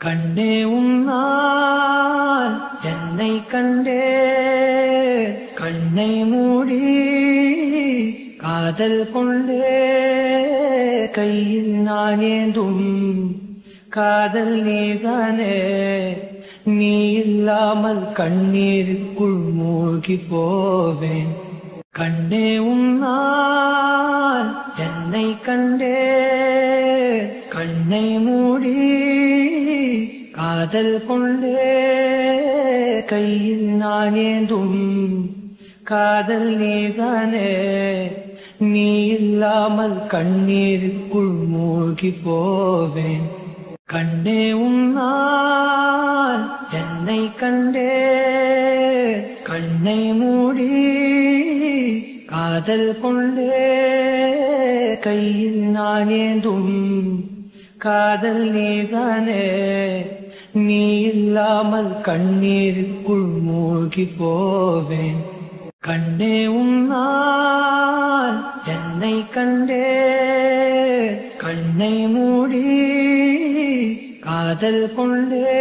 கண்ணே உன்னால் என்னை கண்டே கண்ணை மூடி காதல் கொண்டே கையில் நான் ஏந்தும் காதல் நீதானே நீ இல்லாமல் கண்ணீருக்குள் மூழ்கி போவேன் கண்ணே உன்னால் என்னை கண்டே கண்ணை மூடி காதல் கொண்டே கையில் நான் ஏந்தும் காதல் நீதானே நீ இல்லாமல் கண்ணீருக்குள் மூழ்கி போவேன் கண்ணே உன்னால் என்னை கண்டே கண்ணை மூடி காதல் கொண்டே கையில் நான் ஏந்தும் காதல் நீதானே நீ இல்லாமல் கண்ணீருக்குள் மூழ்கி போவேன் கண்ணே உன்னால் என்னை கண்டே கண்ணை மூடி காதல் கொண்டே